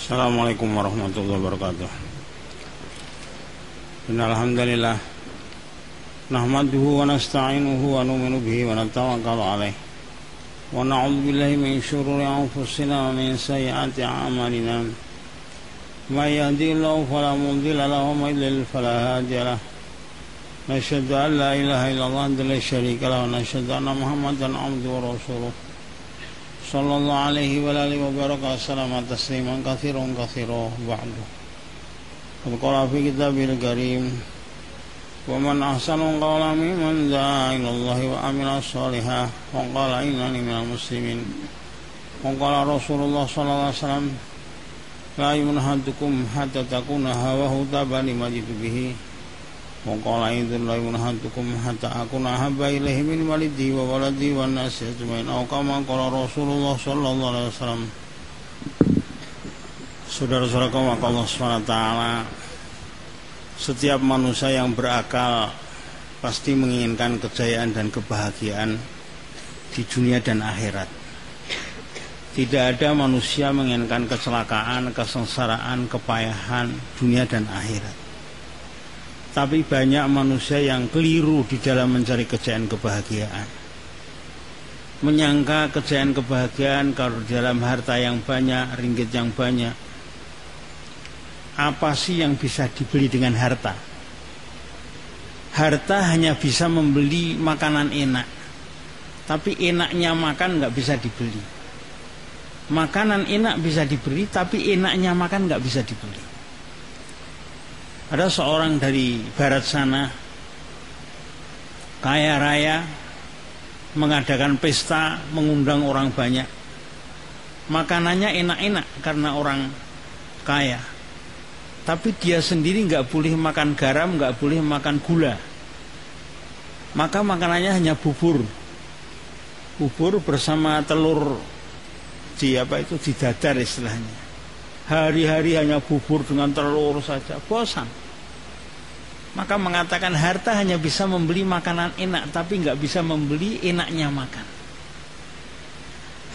Assalamualaikum warahmatullahi wabarakatuh. Innal hamdalillah nahmaduhu wa nasta'inuhu wa nu'minu bihi wa natawakkalu alaihi wa na'udzu billahi min syururi anfusina wa min sayyiati a'malina. May yahdihillahu fala mudilla lahu wa may yudlil fala hadiya lahu. Nasyhadu an la ilaha illallah wa la syarika lahu wa nasyhadu anna Muhammadan 'abduhu wa rasuluh. Sallallahu alaihi wa alihi wa baraka salama tasliman katsiran katsiran ba'du. Qala fi kitabil karim wa man ahsanu qawlan mimman da'a ila Allah wa amila shalihan wa qala innani minal muslimin. Wa qala Rasulullah sallallahu alaihi wasallam la yunhadukum hatta takuna hawahu tabani majidu bihi. Wa qala idzul la yunhadukum hatta akuna habba ilaihi min walidi wa waladi wan nasi ajmain. Atau kama qala Rasulullah sallallahu alaihi wasallam. Saudara-saudara kaum Allah SWT, setiap manusia yang berakal pasti menginginkan kejayaan dan kebahagiaan di dunia dan akhirat. Tidak ada manusia menginginkan kecelakaan, kesengsaraan, kepayahan dunia dan akhirat. Tapi banyak manusia yang keliru di dalam mencari kejayaan kebahagiaan. Menyangka kejayaan kebahagiaan kalau dalam harta yang banyak, ringgit yang banyak. Apa sih yang bisa dibeli dengan harta? Harta hanya bisa membeli makanan enak. Tapi enaknya makan nggak bisa dibeli. Makanan enak bisa dibeli, tapi enaknya makan nggak bisa dibeli. Ada seorang dari barat sana, kaya raya, mengadakan pesta, mengundang orang banyak. Makanannya enak-enak karena orang kaya. Tapi dia sendiri nggak boleh makan garam, nggak boleh makan gula. Maka makanannya hanya bubur. Bubur bersama telur di dadar istilahnya. Hari-hari hanya bubur dengan telur saja, bosan. Maka mengatakan harta hanya bisa membeli makanan enak, tapi nggak bisa membeli enaknya makan.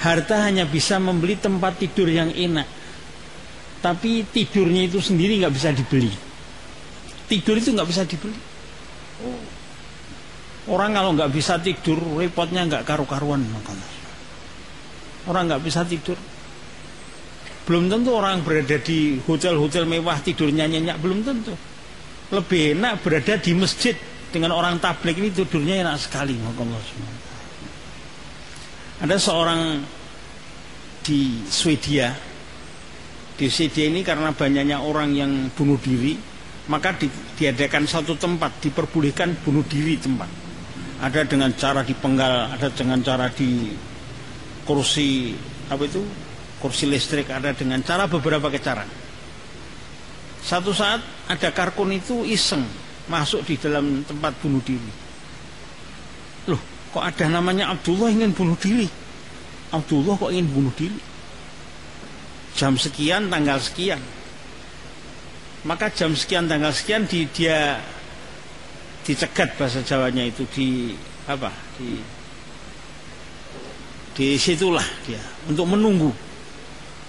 Harta hanya bisa membeli tempat tidur yang enak, tapi tidurnya itu sendiri nggak bisa dibeli. Tidur itu nggak bisa dibeli. Orang kalau nggak bisa tidur, repotnya nggak karu-karuan. Orang nggak bisa tidur. Belum tentu orang berada di hotel-hotel mewah tidurnya nyenyak, belum tentu. Lebih enak berada di masjid dengan orang tabligh, ini tidurnya enak sekali. Ada seorang di Swedia. Di Swedia ini karena banyaknya orang yang bunuh diri, maka diadakan satu tempat, diperbolehkan bunuh diri tempat. Ada dengan cara dipenggal, ada dengan cara di kursi kursi listrik, ada dengan cara beberapa cara. Satu saat ada karkun itu iseng masuk di dalam tempat bunuh diri. Loh, kok ada namanya Abdullah ingin bunuh diri? Abdullah kok ingin bunuh diri? Jam sekian, tanggal sekian. Maka jam sekian, tanggal sekian dia dicegat, bahasa Jawanya itu di situlah dia untuk menunggu.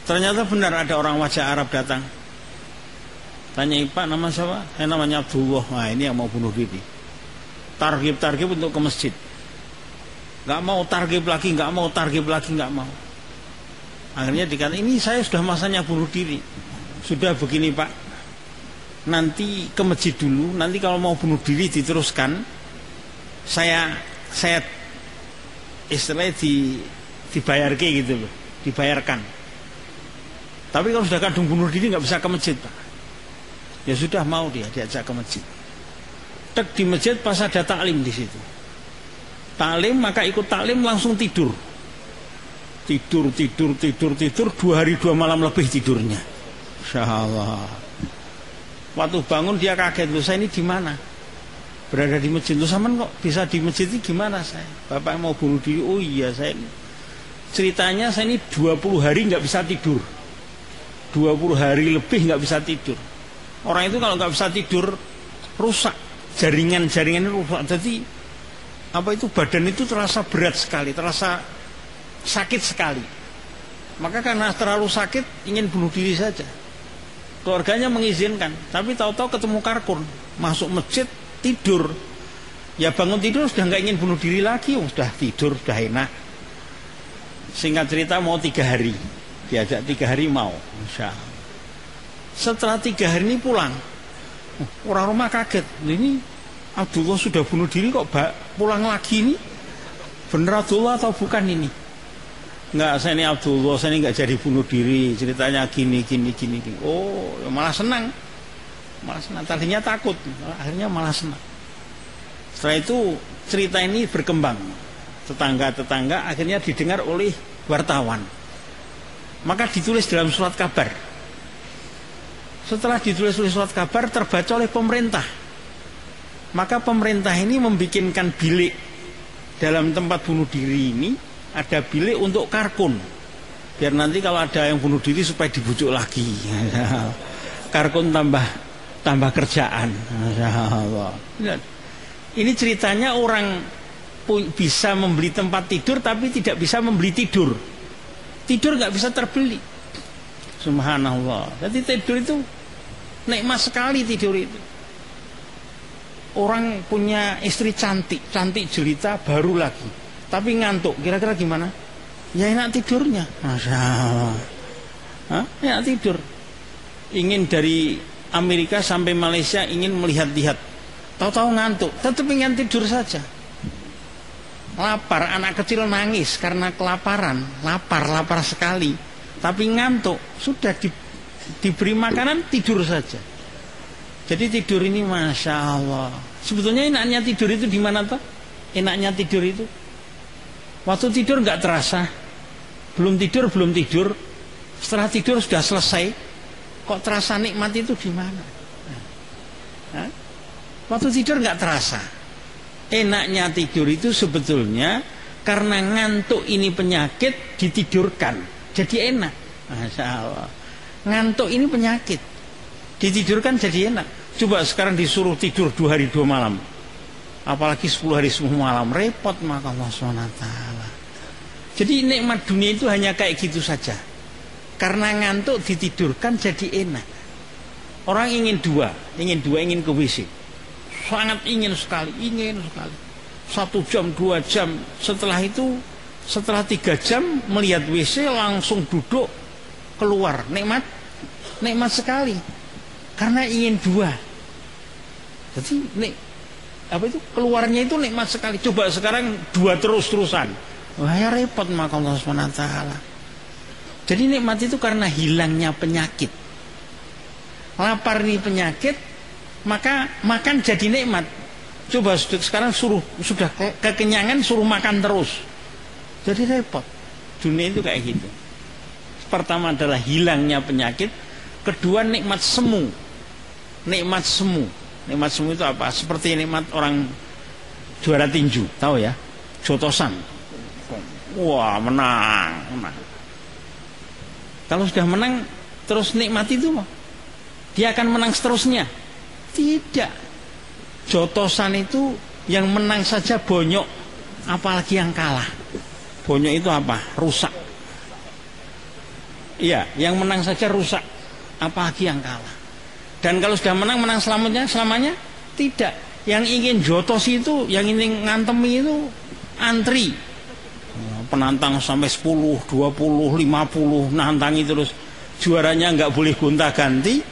Ternyata benar ada orang wajah Arab datang. Tanya, Pak, nama siapa? Namanya Abdullah. Nah, ini yang mau bunuh diri. Targib untuk ke masjid. Gak mau targib lagi, gak mau. Akhirnya dikatakan, ini saya sudah masanya bunuh diri. Sudah begini, Pak, nanti ke masjid dulu. Nanti kalau mau bunuh diri diteruskan, saya istilahnya dibayarkan gitu loh, dibayarkan. Tapi kalau sudah kadung bunuh diri nggak bisa ke masjid, Pak. Ya sudah, mau diajak ke masjid. Tek di masjid pas ada taklim di situ. Taklim, maka ikut taklim langsung tidur. Tidur 2 hari 2 malam lebih tidurnya. Insyaallah. Waktu bangun dia kaget, loh, saya ini di mana? Berada di masjid. Loh, sampean kok bisa di masjid ini gimana saya? Bapak mau bunuh diri. Oh iya, saya ini. Ceritanya saya ini 20 hari nggak bisa tidur. 20 hari lebih nggak bisa tidur. Orang itu kalau nggak bisa tidur rusak, jaringan-jaringannya rusak. Jadi badan itu terasa berat sekali, terasa sakit sekali. Maka karena terlalu sakit ingin bunuh diri saja. Keluarganya mengizinkan, tapi tahu-tahu ketemu Karkun, masuk masjid tidur. Ya bangun tidur sudah nggak ingin bunuh diri lagi, sudah tidur, sudah enak. Singkat cerita mau 3 hari, diajak 3 hari mau, Masya Allah. Setelah 3 hari ini pulang, orang rumah kaget, ini Abdullah sudah bunuh diri kok pulang lagi ini, bener Abdullah atau bukan ini? Enggak, saya ini Abdullah, saya ini enggak jadi bunuh diri, ceritanya gini. Oh, ya malah senang. Tadinya takut, akhirnya malah senang. Setelah itu cerita ini berkembang, tetangga-tetangga akhirnya didengar oleh wartawan. Maka ditulis dalam surat kabar. Setelah ditulis oleh surat kabar, terbaca oleh pemerintah. Maka pemerintah ini membikinkan bilik dalam tempat bunuh diri ini. Ada bilik untuk Karkun, biar nanti kalau ada yang bunuh diri supaya dibujuk lagi. Karkun tambah kerjaan. Ini ceritanya orang bisa membeli tempat tidur tapi tidak bisa membeli tidur. Tidur nggak bisa terbeli. Subhanallah. Jadi tidur itu nikmat sekali tidur itu. Orang punya istri cantik jelita baru lagi. Tapi ngantuk, kira-kira gimana? Ya enak tidurnya, Masya Allah. Enak tidur. Ingin dari Amerika sampai Malaysia ingin melihat-lihat, tahu-tahu ngantuk, tetap ingin tidur saja. Lapar, anak kecil nangis karena kelaparan, lapar sekali. Tapi ngantuk, sudah diberi makanan tidur saja. Jadi tidur ini Masya Allah. Sebetulnya enaknya tidur itu di mana toh? Enaknya tidur itu waktu tidur nggak terasa, belum tidur, setelah tidur sudah selesai, kok terasa nikmat itu di mana? Waktu tidur nggak terasa. Enaknya tidur itu sebetulnya karena ngantuk ini penyakit ditidurkan, jadi enak. Masya Allah. Ngantuk ini penyakit, ditidurkan jadi enak. Coba sekarang disuruh tidur 2 hari 2 malam. Apalagi 10 hari 10 malam, repot maka Allah SWT. Jadi nikmat dunia itu hanya kayak gitu saja. Karena ngantuk ditidurkan jadi enak. Orang ingin ke WC. Sangat ingin sekali. 1 jam, 2 jam. Setelah 3 jam melihat WC langsung duduk keluar. Nikmat sekali. Karena ingin 2. Jadi keluarnya itu nikmat sekali. Coba sekarang 2 terus-terusan, wah ya repot maka Allah SWT. Jadi nikmat itu karena hilangnya penyakit. Lapar ini penyakit, maka makan jadi nikmat. Coba sekarang sudah kekenyangan suruh makan terus, jadi repot. Dunia itu kayak gitu. Pertama adalah hilangnya penyakit, kedua nikmat semu. Nikmat semu itu apa? Seperti nikmat orang juara tinju, tahu ya? Jotosan. Wah, menang. Kalau sudah menang terus nikmat itu, dia akan menang seterusnya. Tidak. Jotosan itu yang menang saja bonyok, apalagi yang kalah. Bonyok itu apa? Rusak. Iya, yang menang saja rusak, apalagi yang kalah. Dan kalau sudah menang selamanya? Tidak. Yang ingin jotos itu, yang ingin ngantemi itu antri. Penantang sampai 10, 20, 50 nantangi terus. Juaranya nggak boleh gonta-ganti,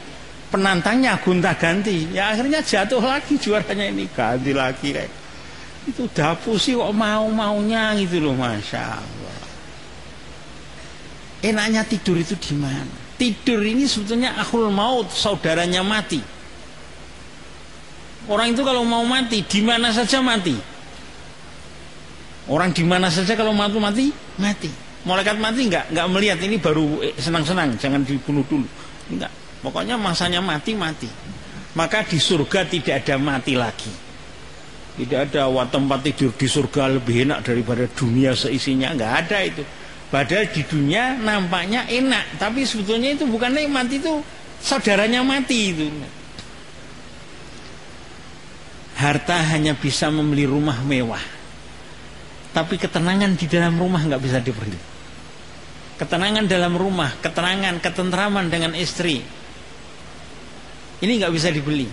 penantangnya gonta-ganti. Ya akhirnya jatuh lagi juaranya ini, ganti lagi kayak. Itu dapu sih kok maunya gitu loh, Masya Allah. Enaknya tidur itu di mana? Tidur ini sebetulnya akhul maut, saudaranya mati. Orang itu kalau mau mati, di mana saja mati. Orang di mana saja kalau mati. Malaikat mati nggak melihat ini baru senang-senang, jangan dibunuh dulu. Enggak. Pokoknya masanya mati. Maka di surga tidak ada mati lagi. Tidak ada tempat tidur di surga lebih enak daripada dunia seisinya, nggak ada itu. Padahal di dunia nampaknya enak, tapi sebetulnya itu bukan nikmat, itu saudaranya mati itu. Harta hanya bisa membeli rumah mewah, tapi ketenangan di dalam rumah nggak bisa dibeli. ketenangan dalam rumah, ketenangan, ketentraman dengan istri. Ini nggak bisa dibeli.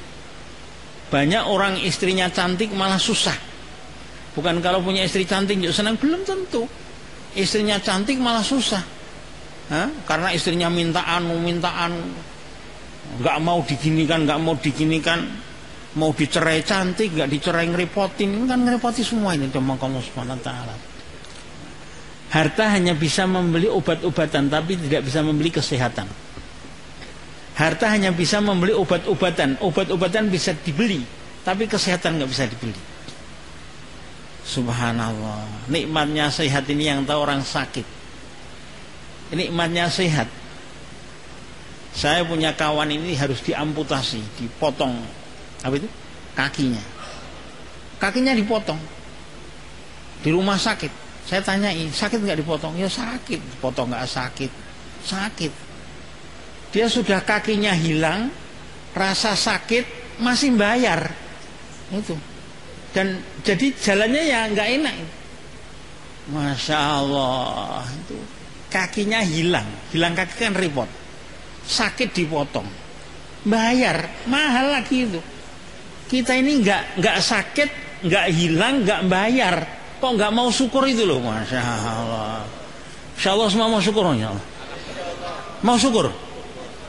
Banyak orang istrinya cantik malah susah. Bukan kalau punya istri cantik yuk senang, belum tentu. Istrinya cantik malah susah. Karena istrinya minta anu, nggak mau diginikan, mau dicerai cantik, nggak dicerai ngerepotin, ini kan ngerepoti semua ini. Cuma Allah Subhanahu wa Ta'ala. Harta hanya bisa membeli obat-obatan, tapi tidak bisa membeli kesehatan. Harta hanya bisa membeli obat-obatan, obat-obatan bisa dibeli, tapi kesehatan nggak bisa dibeli. Subhanallah, nikmatnya sehat ini yang tahu orang sakit. Nikmatnya sehat. Saya punya kawan ini harus diamputasi, dipotong kakinya. Kakinya dipotong di rumah sakit. Saya tanyai, sakit nggak dipotong? Ya sakit, potong nggak sakit, sakit. Dia sudah kakinya hilang, rasa sakit masih bayar, itu. Dan jadi jalannya ya nggak enak. Masya Allah, itu kakinya hilang kaki kan repot, sakit dipotong, bayar mahal lagi itu. Kita ini nggak sakit, nggak hilang, nggak bayar. Kok nggak mau syukur itu loh, Masya Allah. Insya Allah semua mau syukur, ya Allah. Mau syukur.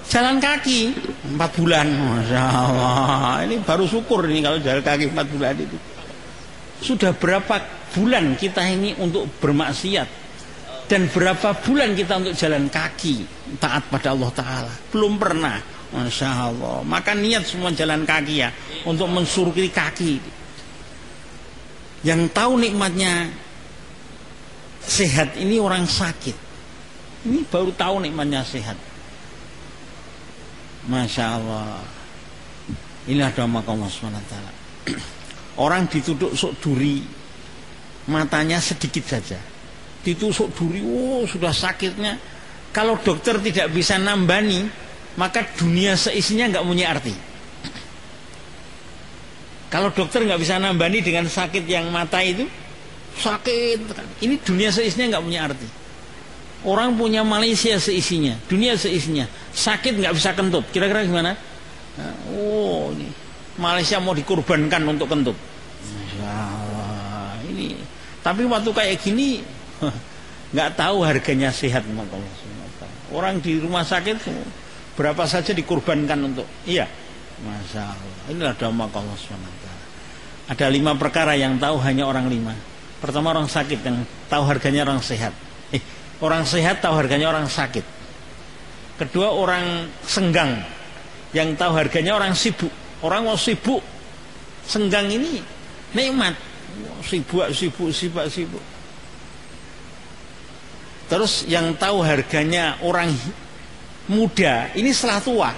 Jalan kaki 4 bulan, Masya Allah. Ini baru syukur ini kalau jalan kaki 4 bulan itu. Sudah berapa bulan kita ini untuk bermaksiat, dan berapa bulan kita untuk jalan kaki taat pada Allah Ta'ala? Belum pernah, Masya Allah. Maka niat semua jalan kaki ya, untuk mensyukuri kaki. Yang tahu nikmatnya sehat ini orang sakit. Ini baru tahu nikmatnya sehat. Masya Allah. Inilah doa Allah SWT. Orang dituduh sok duri, matanya sedikit saja, ditusuk duri, sudah sakitnya. Kalau dokter tidak bisa nambani, maka dunia seisinya nggak punya arti. Kalau dokter nggak bisa nambani dengan sakit yang mata itu, sakit, ini dunia seisinya nggak punya arti. Orang punya Malaysia seisinya, dunia seisinya, sakit nggak bisa kentut. Kira-kira gimana? Ini Malaysia mau dikorbankan untuk kentut. Masya Allah, ini. Tapi waktu kayak gini, nggak tahu harganya sehat. Orang di rumah sakit berapa saja dikorbankan untuk, iya. Masya Allah. Inilah doa Allah SWT. Ada 5 perkara yang tahu hanya orang 5. Pertama, orang sakit yang tahu harganya orang sehat. Orang sehat tahu harganya orang sakit. Kedua, orang senggang yang tahu harganya orang sibuk. Orang mau sibuk, senggang ini nikmat. Sibuk. Terus yang tahu harganya orang muda ini setelah tua.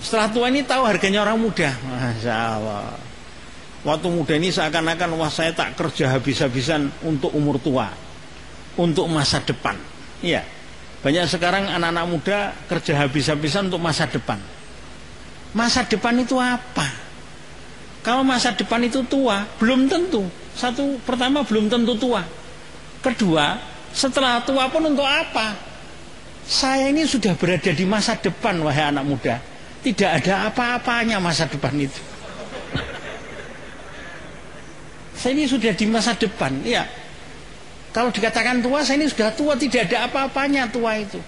Setelah tua ini tahu harganya orang muda. Masya Allah. Waktu muda ini seakan-akan, wah saya tak kerja habis-habisan untuk umur tua, untuk masa depan. Iya. Banyak sekarang anak-anak muda kerja habis-habisan untuk masa depan. Masa depan itu apa? Kalau masa depan itu tua, belum tentu. Pertama belum tentu tua. Kedua, setelah tua pun untuk apa? Saya ini sudah berada di masa depan, wahai anak muda. Tidak ada apa-apanya masa depan itu. Saya ini sudah di masa depan, ya. Kalau dikatakan tua, saya ini sudah tua, tidak ada apa-apanya tua itu.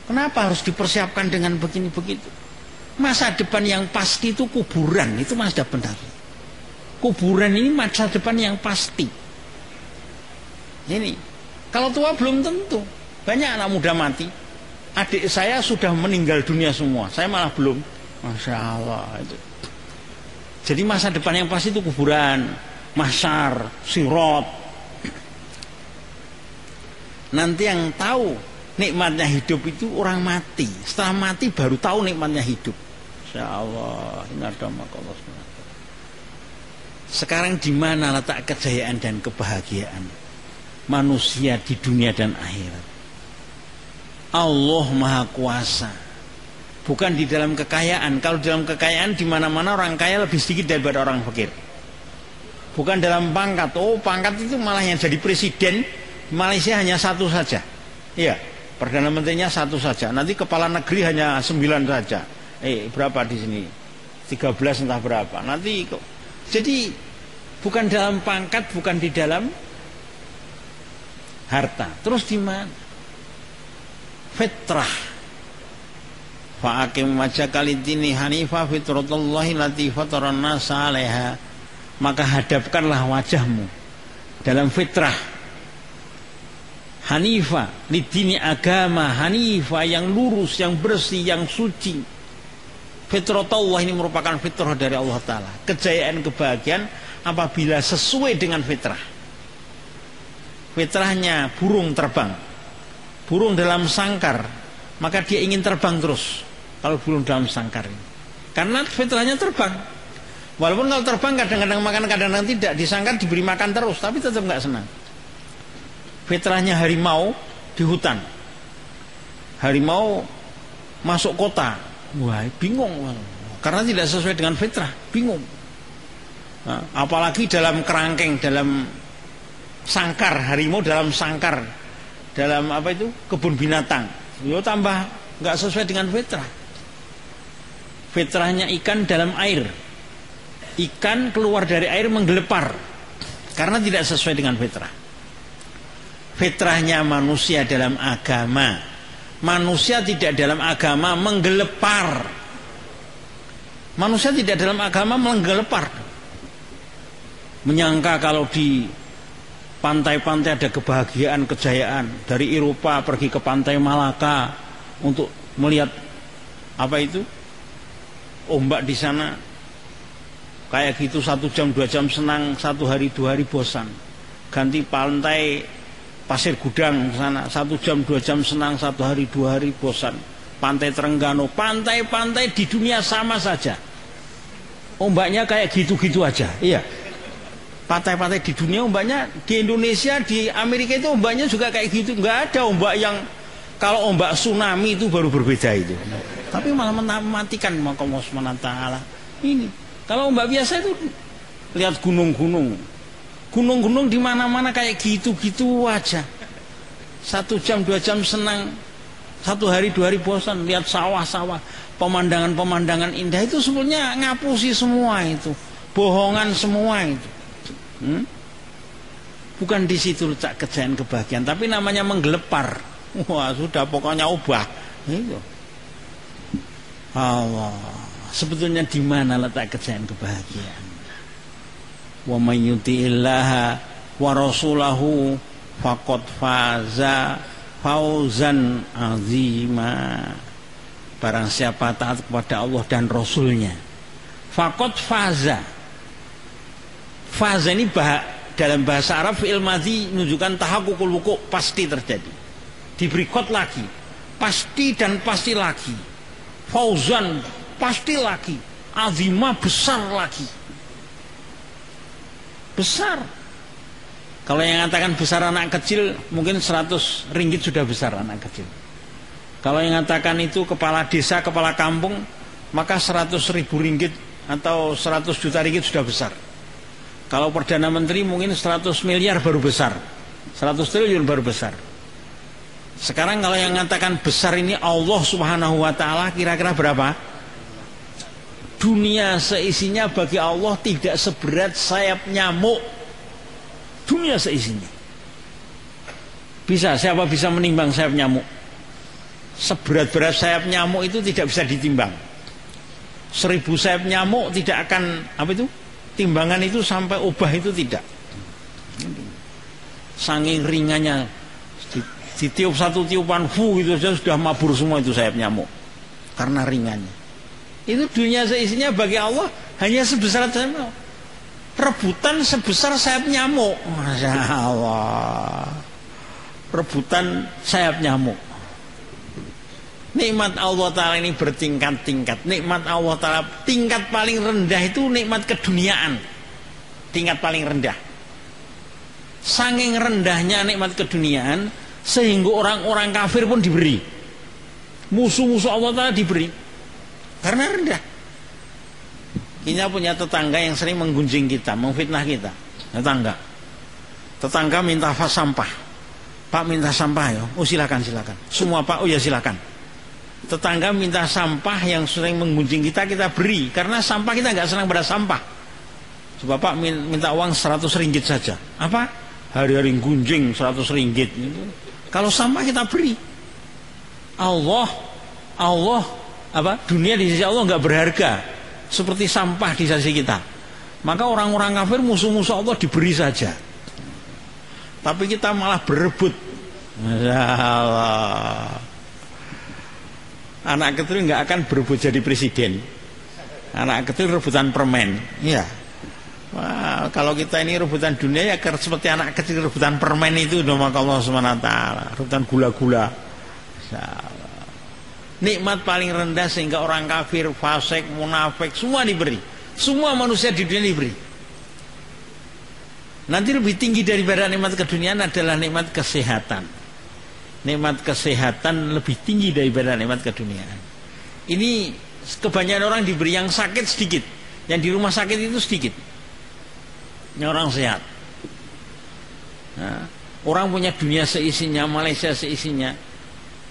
Kenapa harus dipersiapkan dengan begini-begitu? Masa depan yang pasti itu kuburan, itu sudah benar. Kuburan ini masa depan yang pasti. Ini, kalau tua belum tentu. Banyak anak muda mati. Adik saya sudah meninggal dunia semua, saya malah belum. Masya Allah itu. Jadi masa depan yang pasti itu kuburan, mahsyar, sirat. Nanti yang tahu nikmatnya hidup itu orang mati. Setelah mati baru tahu nikmatnya hidup. Masya Allah. Ini ada Allah. Sekarang di mana letak kejayaan dan kebahagiaan manusia di dunia dan akhirat? Allah Maha Kuasa. Bukan di dalam kekayaan. Kalau dalam kekayaan di mana-mana orang kaya lebih sedikit daripada orang fakir. Bukan dalam pangkat. Pangkat itu malah yang jadi presiden Malaysia hanya satu saja. Iya, Perdana Menterinya satu saja. Nanti kepala negeri hanya 9 saja. Berapa di sini? 13 entah berapa. Nanti kok. Jadi bukan dalam pangkat, bukan di dalam harta. Terus di mana? Fitrah. Fa'akim wajhaka lid-dini hanifah fitratallahi lati fataran nasa 'alaiha. Maka hadapkanlah wajahmu dalam fitrah hanifah, lid-dini agama hanifah yang lurus, yang bersih, yang suci. Fitratullah ini merupakan fitrah dari Allah Ta'ala. Kejayaan, kebahagiaan apabila sesuai dengan fitrah. Fitrahnya burung terbang. Burung dalam sangkar, maka dia ingin terbang terus. Kalau burung dalam sangkar ini, karena fitrahnya terbang. Walaupun kalau terbang kadang-kadang makan, kadang-kadang tidak. Di sangkar diberi makan terus, tapi tetap nggak senang. Fitrahnya harimau di hutan. Harimau masuk kota, wah bingung, karena tidak sesuai dengan fitrah, bingung. Nah, apalagi dalam kerangkeng, dalam sangkar, harimau dalam sangkar, dalam apa itu, kebun binatang, yo tambah nggak sesuai dengan fitrah. Fitrahnya ikan dalam air, ikan keluar dari air menggelepar, karena tidak sesuai dengan fitrah. Fitrahnya manusia dalam agama, manusia tidak dalam agama menggelepar. Manusia tidak dalam agama menggelepar, menyangka kalau di pantai-pantai ada kebahagiaan, kejayaan. Dari Eropa pergi ke pantai Malaka untuk melihat apa itu, ombak di sana. Kayak gitu 1 jam 2 jam senang, 1 hari 2 hari bosan. Ganti pantai Pasir Gudang sana 1 jam 2 jam senang, 1 hari 2 hari bosan. Pantai Terengganu, pantai-pantai di dunia sama saja, ombaknya kayak gitu-gitu aja. Iya, pantai-pantai di dunia ombaknya, di Indonesia, di Amerika itu ombaknya juga kayak gitu. Nggak ada ombak yang, kalau ombak tsunami itu baru berbeda itu. Tapi malah mematikan Allah Subhanahu wa taala. Ini kalau ombak biasa itu lihat gunung-gunung. Gunung-gunung di mana-mana kayak gitu-gitu aja. 1 jam 2 jam senang, 1 hari 2 hari bosan. Lihat sawah-sawah, pemandangan-pemandangan indah itu sebenarnya ngapusi semua itu, bohongan semua itu. Bukan di situ letak kejayaan kebahagiaan, tapi namanya menggelepar. Wah sudah, pokoknya ubah. Itu. Allah. Sebetulnya di mana letak kejayaan kebahagiaan? Wa may yuti'illaha wa rasulahu faqad faza fauzan azima. Barang siapa taat kepada Allah dan Rasulnya, faqad faza. Faza ini dalam bahasa Arab fi'il madhi menunjukkan tahaqququl wuqu', pasti terjadi. Diberi qad lagi, pasti dan pasti lagi. Fauzan, pasti lagi. Azima, besar lagi. Besar. Kalau yang mengatakan besar anak kecil, mungkin 100 ringgit sudah besar anak kecil. Kalau yang mengatakan itu kepala desa, kepala kampung, maka 100.000 ringgit atau 100 juta ringgit sudah besar. Kalau Perdana Menteri mungkin 100 miliar baru besar, 100 triliun baru besar. Sekarang kalau yang mengatakan besar ini Allah Subhanahu wa taala, kira-kira berapa? Dunia seisinya bagi Allah tidak seberat sayap nyamuk. Dunia seisinya. Siapa bisa menimbang sayap nyamuk? Seberat-berat sayap nyamuk itu tidak bisa ditimbang. 1000 sayap nyamuk tidak akan, apa itu, timbangan itu sampai ubah itu tidak. Saking ringannya, ditiup 1 tiupan gitu saja sudah mabur semua itu sayap nyamuk, karena ringannya. Itu dunia seisinya bagi Allah hanya sebesar sayap nyamuk. Rebutan sebesar sayap nyamuk. Masya Allah. Rebutan sayap nyamuk. Nikmat Allah Ta'ala ini bertingkat-tingkat. Nikmat Allah Ta'ala tingkat paling rendah itu nikmat keduniaan. Tingkat paling rendah. Saking rendahnya nikmat keduniaan, sehingga orang-orang kafir pun diberi. Musuh-musuh Allah Ta'ala diberi. Karena rendah. Kita punya tetangga yang sering menggunjing kita, memfitnah kita. Tetangga minta sampah. Pak minta sampah ya. Oh silakan. Semua Pak, oh ya silakan. Tetangga minta sampah yang sering menggunjing kita beri. Karena sampah kita nggak senang pada sampah. Coba Pak minta uang 100 ringgit saja. Apa? Hari-hari gunjing 100 ringgit. Kalau sampah kita beri. Allah dunia di sisi Allah nggak berharga seperti sampah di sisi kita. Maka orang-orang kafir musuh-musuh Allah diberi saja. Tapi kita malah berebut. Masya Allah. Anak kecil nggak akan berebut jadi presiden. Anak kecil rebutan permen. Iya. Wah, kalau kita ini rebutan dunia ya seperti anak kecil rebutan permen itu, nama Allah Subhanahu wa taala, rebutan gula-gula. Nikmat paling rendah sehingga orang kafir, fasik, munafik semua diberi. Semua manusia di dunia diberi. Nanti lebih tinggi daripada nikmat keduniaan adalah nikmat kesehatan. Nikmat kesehatan lebih tinggi daripada nikmat keduniaan. Ini kebanyakan orang diberi, yang sakit sedikit, yang di rumah sakit itu sedikit. Ini orang sehat. Nah, orang punya dunia seisinya, Malaysia seisinya,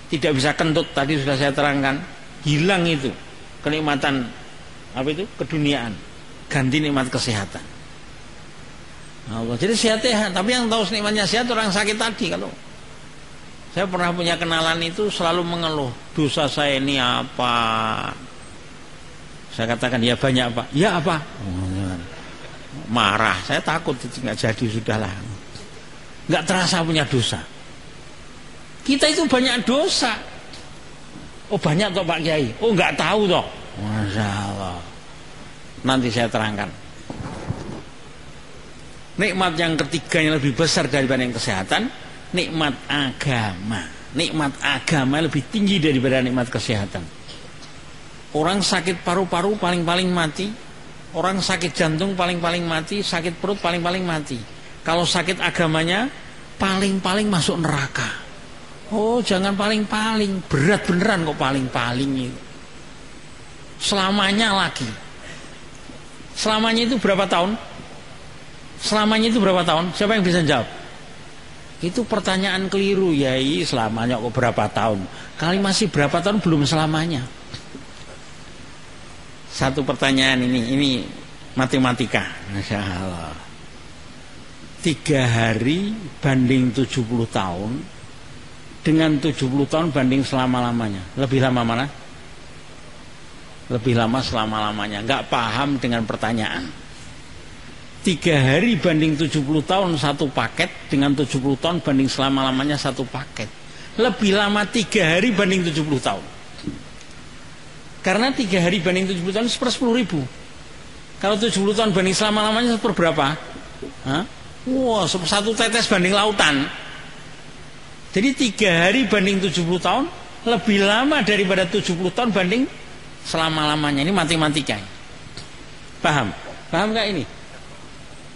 tidak bisa kentut, tadi sudah saya terangkan. Hilang itu kenikmatan keduniaan, ganti nikmat kesehatan. Allah. Jadi sehat, tapi yang tahu nikmatnya sehat orang sakit tadi. Kalau saya pernah punya kenalan itu selalu mengeluh, dosa saya ini apa? Saya katakan ya banyak Pak. Ya apa? Marah, saya takut itu nggak jadi, sudahlah. Nggak terasa punya dosa. Kita itu banyak dosa. Oh banyak toh Pak Kiai. Oh nggak tahu toh. Masya Allah. Nanti saya terangkan. Nikmat yang ketiga yang lebih besar daripada yang kesehatan, nikmat agama. Nikmat agama lebih tinggi daripada nikmat kesehatan. Orang sakit paru-paru paling-paling mati. Orang sakit jantung paling-paling mati. Sakit perut paling-paling mati. Kalau sakit agamanya paling-paling masuk neraka. Oh jangan paling-paling, berat beneran kok paling-paling itu. Selamanya lagi. Selamanya itu berapa tahun? Selamanya itu berapa tahun? Siapa yang bisa jawab? Itu pertanyaan keliru, Yai. Selamanya kok berapa tahun? Kali masih berapa tahun belum selamanya. Satu pertanyaan ini matematika. Masya Allah. 3 hari banding 70 tahun dengan 70 tahun banding selama-lamanya. Lebih lama mana? Lebih lama selama-lamanya. Enggak paham dengan pertanyaan. 3 hari banding 70 tahun satu paket, dengan 70 tahun banding selama-lamanya satu paket. Lebih lama 3 hari banding 70 tahun. Karena 3 hari banding 70 tahun /10.000. Kalau 70 tahun banding selama-lamanya seperberapa? Wah, satu tetes banding lautan. Jadi 3 hari banding 70 tahun lebih lama daripada 70 tahun banding selama-lamanya. Ini matematika. Paham? Paham gak ini?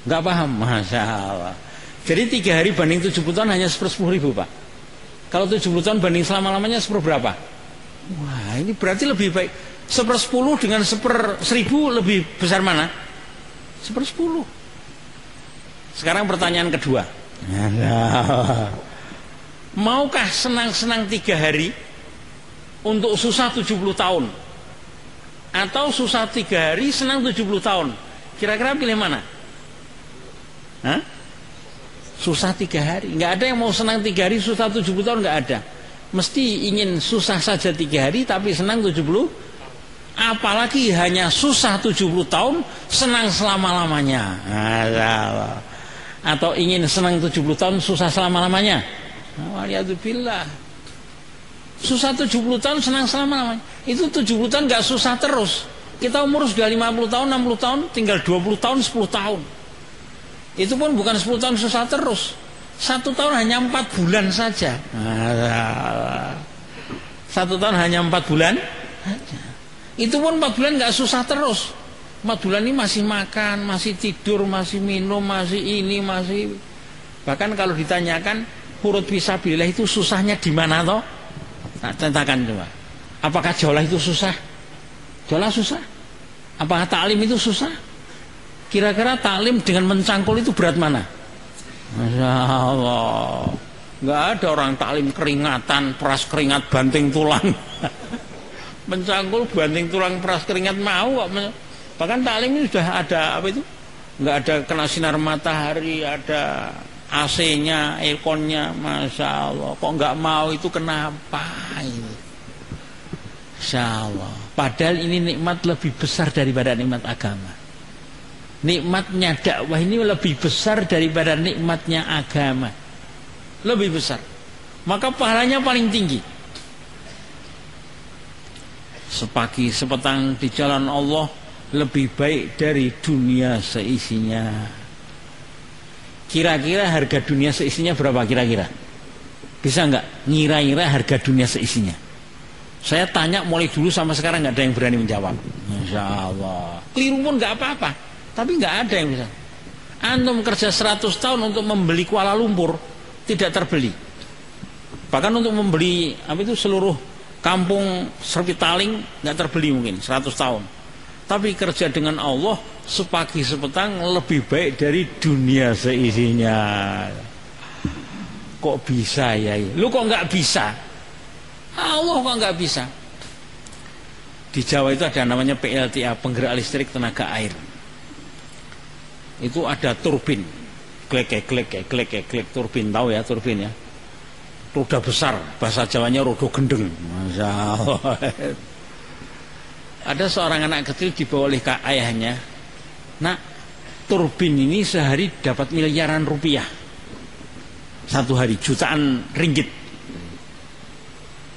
Gak paham? Masya Allah. Jadi 3 hari banding 70 tahun hanya 10.000 Pak. Kalau 70 tahun banding selama-lamanya seberapa? Wah, ini berarti lebih baik 1/10 dengan 1/1000 lebih besar mana? 1/10. Sekarang pertanyaan kedua. Maukah senang-senang 3 hari untuk susah 70 tahun? Atau susah 3 hari senang 70 tahun? Kira-kira pilih mana? Susah 3 hari. Nggak ada yang mau senang 3 hari susah 70 tahun, nggak ada. Mesti ingin susah saja 3 hari tapi senang 70. Apalagi hanya susah 70 tahun senang selama-lamanya. Atau ingin senang 70 tahun susah selama-lamanya. Waliyadzubillah. Susah 70 tahun senang selama-lamanya. Itu 70 tahun nggak susah terus. Kita umur sudah 50 tahun, 60 tahun, tinggal 20 tahun, 10 tahun. Itu pun bukan 10 tahun susah terus. 1 tahun hanya 4 bulan saja. 1 tahun hanya 4 bulan. Itu pun 4 bulan nggak susah terus. 4 bulan ini masih makan, masih tidur, masih minum, masih ini, masih. Bahkan kalau ditanyakan huruf fisabilillah itu susahnya di mana toh? Nah, tentangkan coba. Apakah jaulah itu susah? Jaulah susah. Apakah taklim itu susah? Kira-kira taklim dengan mencangkul itu berat mana? Masya Allah. Nggak ada orang taklim keringatan, peras keringat, banting tulang. Mencangkul banting tulang, peras keringat mau kok. Bahkan taklim ini sudah ada apa itu? Nggak ada kena sinar matahari, ada AC-nya, airconnya, masya Allah. Kok nggak mau itu kenapa ini? Insya Allah. Padahal ini nikmat lebih besar daripada nikmat agama. Nikmatnya dakwah ini lebih besar daripada nikmatnya agama. Lebih besar. Maka pahalanya paling tinggi. Sepagi sepetang di jalan Allah lebih baik dari dunia seisinya. Kira-kira harga dunia seisinya berapa kira-kira? Bisa nggak ngira-ngira harga dunia seisinya? Saya tanya mulai dulu sampai sekarang nggak ada yang berani menjawab. Masya Allah. Keliru pun nggak apa-apa, tapi nggak ada yang bisa. Antum kerja 100 tahun untuk membeli Kuala Lumpur tidak terbeli. Bahkan untuk membeli apa itu seluruh kampung Serpitaling nggak terbeli mungkin 100 tahun. Tapi kerja dengan Allah sepagi sepetang lebih baik dari dunia seisinya. Kok bisa ya? Lu kok nggak bisa? Allah kok nggak bisa? Di Jawa itu ada namanya PLTA, penggerak listrik tenaga air. Itu ada turbin, klek turbin, tahu ya turbin ya? Roda besar, bahasa Jawanya roda gendeng. Masya Allah. Ada seorang anak kecil dibawa oleh ayahnya. Nak, turbin ini sehari dapat miliaran rupiah. Satu hari, jutaan ringgit.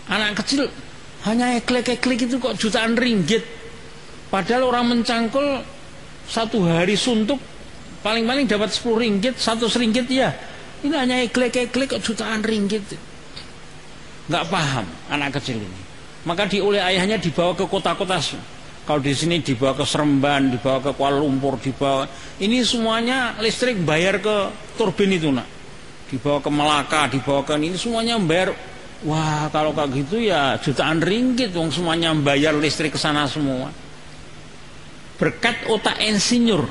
Anak kecil hanya klik itu kok jutaan ringgit. Padahal orang mencangkul satu hari suntuk paling-paling dapat 10 ringgit, 100 ringgit ya. Ini hanya klik kok jutaan ringgit. Nggak paham anak kecil ini. Maka oleh ayahnya dibawa ke kota-kota. Kalau di sini dibawa ke Seremban, dibawa ke Kuala Lumpur, dibawa. Ini semuanya listrik bayar ke turbin itu, nak. Dibawa ke Melaka, dibawa ke ini semuanya bayar. Wah, kalau kayak gitu ya jutaan ringgit, wong semuanya bayar listrik ke sana semua. Berkat otak insinyur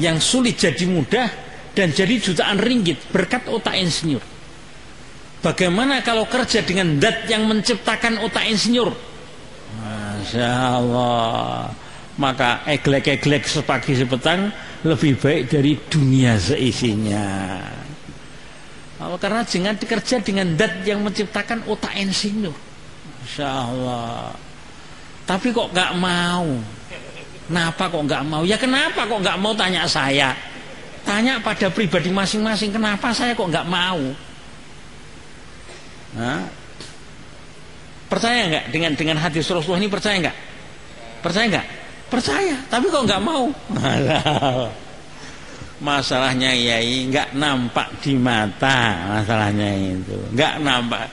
yang sulit jadi mudah dan jadi jutaan ringgit, berkat otak insinyur. Bagaimana kalau kerja dengan zat yang menciptakan otak insinyur? Masya Allah. Maka eglek sepagi sepetang lebih baik dari dunia seisinya. Karena jangan dikerja dengan zat yang menciptakan otak insinyur. Masya Allah. Tapi kok nggak mau? Kenapa kok nggak mau? Ya kenapa kok nggak mau, tanya saya. Tanya pada pribadi masing-masing. Kenapa saya kok nggak mau? Nah, percaya nggak dengan hadis Rasulullah ini? Percaya nggak? Percaya nggak? Percaya. Tapi kok nggak mau? Masalahnya yai nggak nampak di mata, masalahnya itu nggak nampak.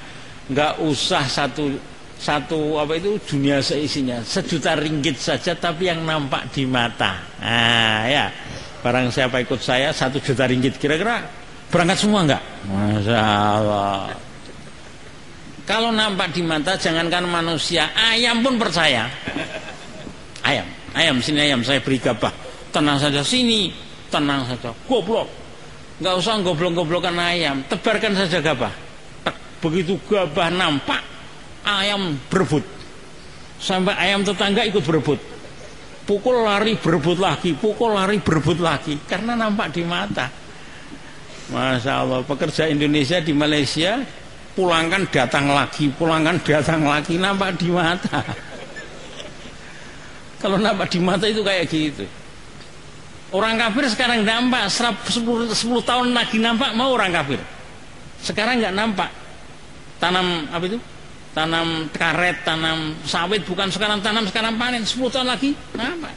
Nggak usah satu apa itu dunia seisinya, 1 juta ringgit saja tapi yang nampak di mata. Nah ya, barang siapa ikut saya 1 juta ringgit, kira-kira berangkat semua nggak? Masya Allah. Kalau nampak di mata, jangankan manusia, ayam pun percaya. Ayam sini, ayam saya beri gabah, tenang saja sini. Tenang saja, goblok. Nggak usah goblok-goblokan ayam, tebarkan saja gabah. Begitu gabah nampak, ayam berebut. Sampai ayam tetangga ikut berebut. Pukul lari berebut lagi, pukul lari berebut lagi. Karena nampak di mata. Masya Allah, pekerja Indonesia di Malaysia, pulangkan datang lagi, nampak di mata. Kalau nampak di mata itu kayak gitu. Orang kafir sekarang nampak, 10 tahun lagi nampak, mau orang kafir. Sekarang nggak nampak. Tanam apa itu? Tanam karet, tanam sawit, bukan sekarang tanam, sekarang panen. 10 tahun lagi nampak.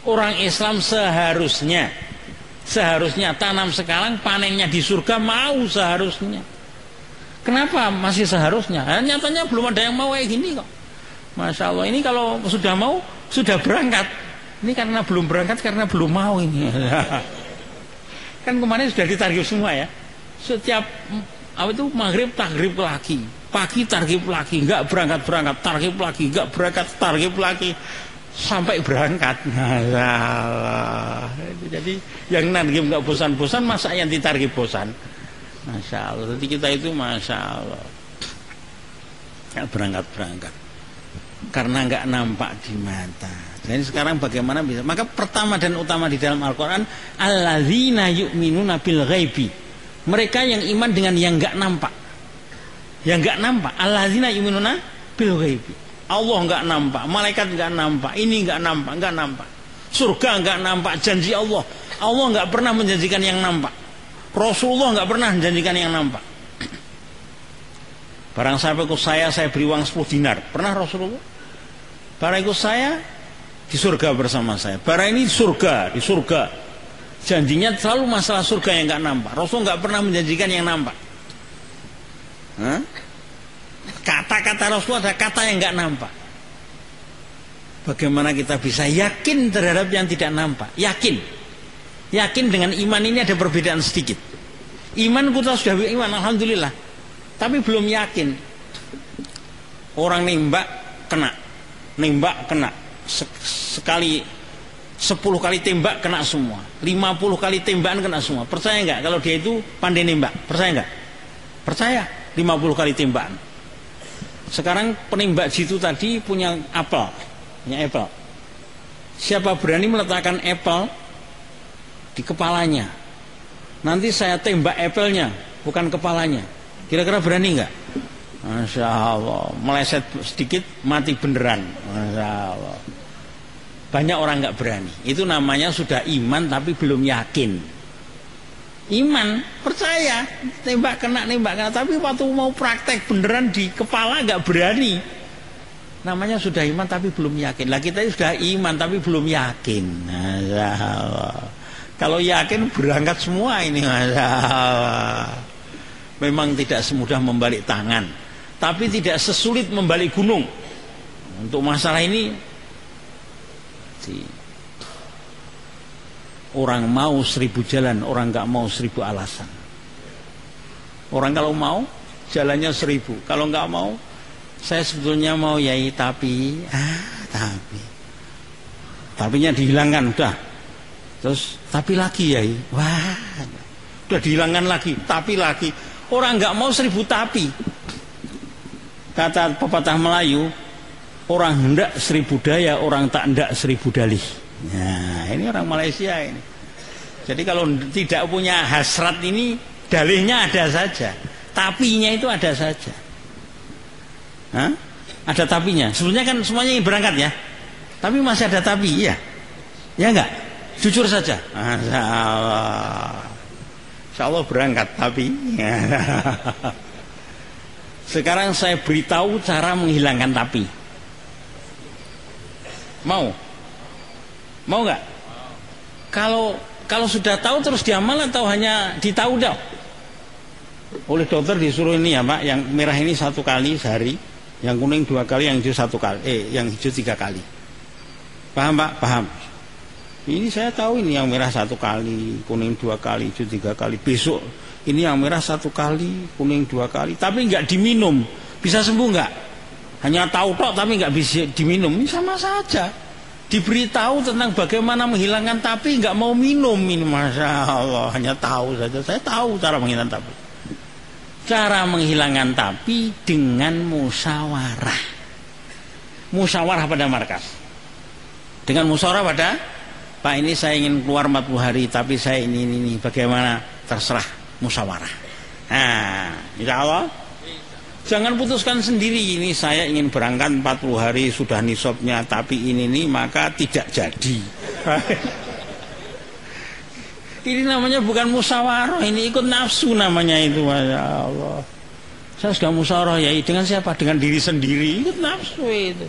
Orang Islam seharusnya tanam sekarang, panennya di surga, mau seharusnya. Kenapa masih seharusnya? Nyatanya belum ada yang mau kayak gini kok. Masya Allah, ini kalau sudah mau, sudah berangkat. Ini karena belum berangkat, karena belum mau ini. Kan kemarin sudah ditargib semua ya. Setiap apa itu maghrib targib lagi, pagi targib lagi, nggak berangkat targib lagi, nggak berangkat targib lagi, sampai berangkat. Nah, jadi yang targib nggak bosan-bosan, masa yang ditargib bosan? Masya Allah. Jadi kita itu Masya Allah berangkat karena nggak nampak di mata. Jadi sekarang bagaimana bisa? Maka pertama dan utama di dalam Al-Quran, alladzina yu'minuna bil ghaibi, mereka yang iman dengan yang nggak nampak. Yang nggak nampak, alladzina yu'minuna bil ghaibi. Allah nggak nampak, malaikat nggak nampak, ini nggak nampak, surga nggak nampak, janji Allah nggak pernah menjanjikan yang nampak, Rasulullah nggak pernah menjanjikan yang nampak. Barang siapa ikut saya beri uang 10 dinar. Pernah Rasulullah? Barang ikut saya di surga bersama saya. Barang ini di surga. Janjinya selalu masalah surga yang nggak nampak. Rasul nggak pernah menjanjikan yang nampak. Kata-kata Rasul ada kata yang nggak nampak. Bagaimana kita bisa yakin terhadap yang tidak nampak? Yakin dengan iman ini ada perbedaan sedikit. Iman kita sudah iman, alhamdulillah. Tapi belum yakin. Orang nembak kena. Sekali 10 kali tembak kena semua. 50 kali tembakan kena semua. Percaya nggak kalau dia itu pandai nembak? Percaya nggak? Percaya. 50 kali tembakan. Sekarang penembak jitu tadi punya apel. Siapa berani meletakkan apel di kepalanya? Nanti saya tembak apelnya, bukan kepalanya. Kira-kira berani nggak? Masya Allah, meleset sedikit mati beneran. Masya Allah. Banyak orang nggak berani. Itu namanya sudah iman tapi belum yakin. Iman, percaya, nembak kena, tapi waktu mau praktek beneran di kepala nggak berani. Namanya sudah iman tapi belum yakin. Lah kita sudah iman tapi belum yakin. Masya Allah. Kalau yakin berangkat semua ini, Masya Allah. Memang tidak semudah membalik tangan, tapi tidak sesulit membalik gunung. Untuk masalah ini, orang mau 1000 jalan, orang nggak mau 1000 alasan. Orang kalau mau jalannya 1000, kalau nggak mau, saya sebetulnya mau yai tapi tapinya dihilangkan udah. Terus tapi lagi yai, wah, udah dihilangkan lagi, tapi lagi. Orang nggak mau 1000 tapi. Kata pepatah Melayu, orang hendak 1000 daya, orang tak hendak 1000 dalih. Nah, ini orang Malaysia ini. Jadi kalau tidak punya hasrat ini, dalihnya ada saja, tapinya itu ada saja. Ada tapinya. Sebenarnya kan semuanya ingin berangkat ya, tapi masih ada tapi, ya enggak? Jujur saja. Masya Allah. Insya Allah berangkat tapi sekarang saya beritahu cara menghilangkan tapi. Mau nggak? Kalau sudah tahu terus diamal atau hanya ditahu dah? Oleh dokter disuruh ini ya Pak, yang merah ini 1 kali sehari, yang kuning 2 kali, yang hijau 1 kali, yang hijau 3 kali. Paham Pak? Paham. Ini saya tahu ini yang merah 1 kali, kuning 2 kali, hijau 3 kali. Besok ini yang merah 1 kali, kuning 2 kali, tapi nggak diminum. Bisa sembuh nggak? Hanya tahu tok tapi nggak bisa diminum. Ini sama saja. Diberitahu tentang bagaimana menghilangkan tapi nggak mau minum. Ini Masya Allah, hanya tahu saja. Saya tahu cara menghilangkan tapi. Cara menghilangkan tapi dengan musyawarah. Musyawarah pada markas. Dengan musyawarah pada, Pak ini saya ingin keluar 40 hari tapi saya ini bagaimana, terserah, musyawarah. Nah, insya Allah jangan putuskan sendiri, ini saya ingin berangkat 40 hari sudah nisabnya tapi ini maka tidak jadi. Ini namanya bukan musyawarah, ini ikut nafsu namanya itu. Masya Allah. Saya sudah musyawarah ya dengan siapa? Dengan diri sendiri, ikut nafsu itu.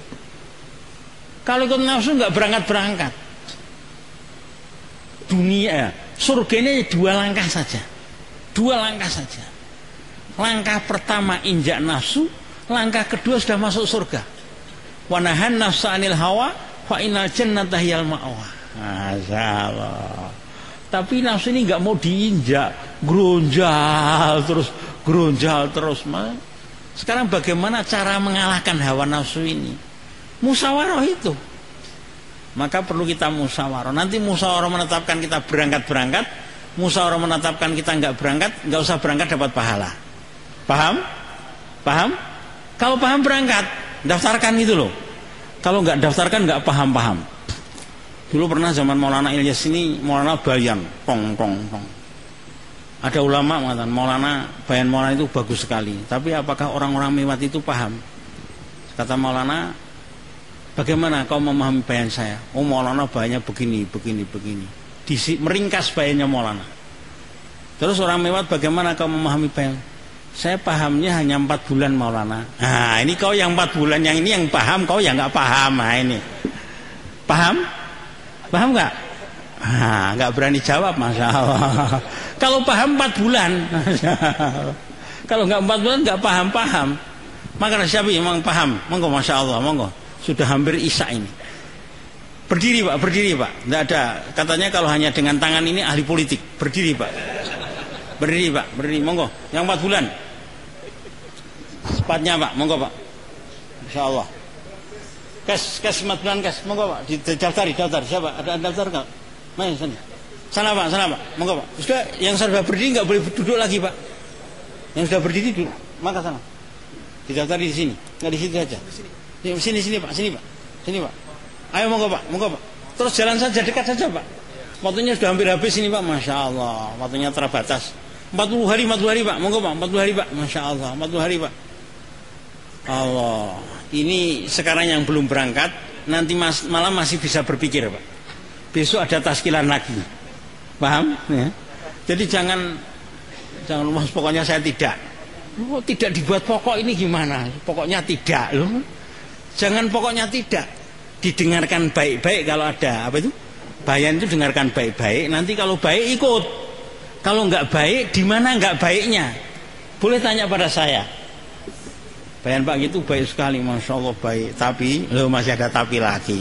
Kalau ikut nafsu nggak berangkat. Dunia, surga ini 2 langkah saja. 2 langkah saja. Langkah pertama injak nafsu, langkah kedua sudah masuk surga. Wa nahan nafsa 'anil hawa fa innal jannata hiyal ma'wa. Masya Allah. Tapi nafsu ini nggak mau diinjak, geronjal terus. Sekarang bagaimana cara mengalahkan hawa nafsu ini? Musyawarah itu. Maka perlu kita musyawarah. Nanti musyawarah menetapkan kita berangkat. musyawarah menetapkan kita nggak berangkat, nggak usah berangkat dapat pahala. Paham? Paham? Kalau paham berangkat, daftarkan itu loh. Kalau nggak daftarkan nggak paham-paham. Dulu pernah zaman Maulana Ilyas ini, Maulana Bayan, tong. Ada ulama mengatakan Maulana Bayan Maulana itu bagus sekali. Tapi apakah orang-orang Mewat itu paham? Kata Maulana, bagaimana kau memahami bayan saya? Oh Maulana bayannya begini. Meringkas bayannya Maulana. Terus orang Mewat, bagaimana kau memahami bayan? Saya pahamnya hanya 4 bulan Maulana. Nah ini kau yang 4 bulan, yang ini yang paham, kau yang nggak paham. Nah ini paham? Paham nggak? Nah, nggak berani jawab, masya Allah. Kalau paham 4 bulan, kalau nggak 4 bulan nggak paham. Maka siapa yang memang paham? Monggo, masya Allah, monggo. Sudah hampir isya ini. Berdiri pak. Tidak ada. Katanya kalau hanya dengan tangan ini ahli politik. Berdiri pak. Berdiri, monggo. Yang 4 bulan. Sepatnya pak, monggo pak. Masya Allah. Kes 4 bulan kes, monggo pak. Daftar. Siapa? Ada daftar nggak? Main sana pak, monggo pak. Sudah, yang sudah berdiri nggak boleh duduk lagi pak. Yang sudah berdiri duduk, maka sana. Didaftar di sini, nggak di situ saja. Sini pak. Ayo monggo pak. Terus jalan saja, dekat saja pak. Waktunya sudah hampir habis ini pak, masya Allah. Waktunya terbatas. 40 hari pak, monggo pak. 40 hari pak, masya Allah. 40 hari pak. Allah. Ini sekarang yang belum berangkat, nanti malam masih bisa berpikir pak. Besok ada taskilan lagi, paham? Ya? Jadi jangan lupa, pokoknya saya tidak. Oh, tidak dibuat pokok ini gimana? Pokoknya tidak loh. Jangan pokoknya tidak. Didengarkan baik-baik kalau ada apa itu? Bayan itu dengarkan baik-baik. Nanti kalau baik ikut. Kalau nggak baik, di mana nggak baiknya? Boleh tanya pada saya. Bayan Pak itu baik sekali, masya Allah baik. Tapi, masih ada tapi lagi.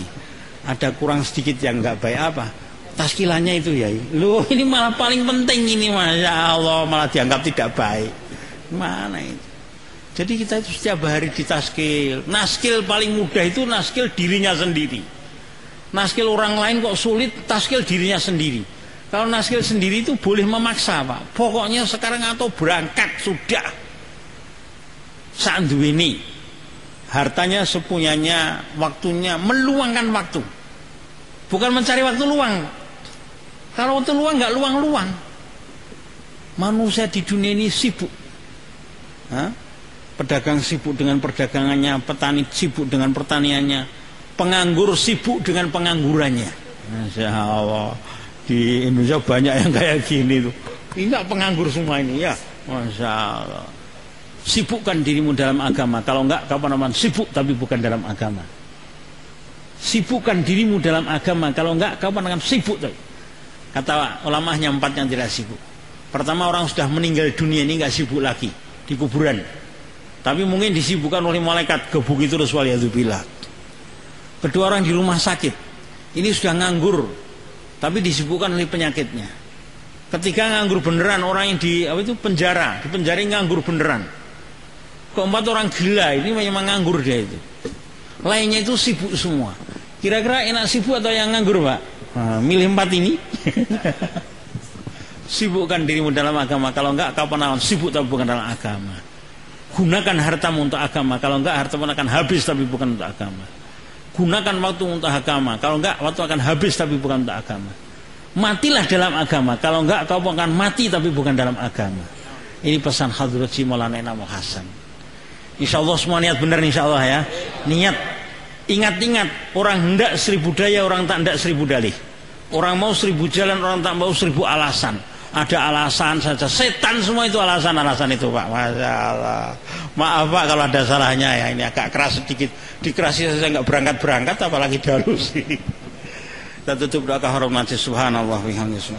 Ada kurang sedikit yang nggak baik apa? Taskilannya itu ya. Ini malah paling penting ini, masya Allah, malah dianggap tidak baik. Mana itu? Jadi kita itu setiap hari ditaskil. Naskil paling mudah itu naskil dirinya sendiri. Naskil orang lain kok sulit, taskil dirinya sendiri. Kalau naskil sendiri itu boleh memaksa pak. Pokoknya sekarang atau berangkat sudah. Saat ini hartanya sepunyanya, waktunya, meluangkan waktu. Bukan mencari waktu luang. Kalau waktu luang nggak luang-luang. Manusia di dunia ini sibuk. Pedagang sibuk dengan perdagangannya, petani sibuk dengan pertaniannya, penganggur sibuk dengan penganggurannya. Masya Allah. Di Indonesia banyak yang kayak gini tuh. Ini penganggur semua ini ya. Masya Allah. Sibukkan dirimu dalam agama. Kalau enggak, kapan-kapan sibuk tapi bukan dalam agama. Sibukkan dirimu dalam agama. Kalau enggak, kapan-kapan sibuk. Kata ulamanya 4 yang tidak sibuk. Pertama, orang sudah meninggal dunia ini enggak sibuk lagi di kuburan. Tapi mungkin disibukkan oleh malaikat, gebuk itu terus waliyadzubillah. Kedua, orang di rumah sakit. Ini sudah nganggur, tapi disibukkan oleh penyakitnya. Ketiga, nganggur beneran, orang yang di penjara, nganggur beneran. Keempat, orang gila, ini memang nganggur dia itu. Lainnya itu sibuk semua. Kira-kira enak sibuk atau yang nganggur pak? Milih 4 ini. Sibukkan dirimu dalam agama. Kalau enggak, kapan-kapan sibuk tapi bukan dalam agama. Gunakan hartamu untuk agama. Kalau enggak, hartamu akan habis tapi bukan untuk agama. Gunakan waktu untuk agama. Kalau enggak, waktu akan habis tapi bukan untuk agama. Matilah dalam agama. Kalau enggak, kau akan mati tapi bukan dalam agama. Ini pesan Hadrat Si Maulana Inam Hasan. Insya Allah semua niat benar, insya Allah ya. Niat. Ingat-ingat, orang hendak 1000 daya, orang tak hendak 1000 dalih. Orang mau 1000 jalan, orang tak mau 1000 alasan. Ada alasan saja. Setan semua itu alasan-alasan itu pak. Masya Allah. Maaf pak kalau ada salahnya ya. Ini agak keras sedikit. Dikerasi saja nggak berangkat-berangkat, apalagi dalu sih. Kita tutup doa kehormatan. Subhanallah wa bihamdihi.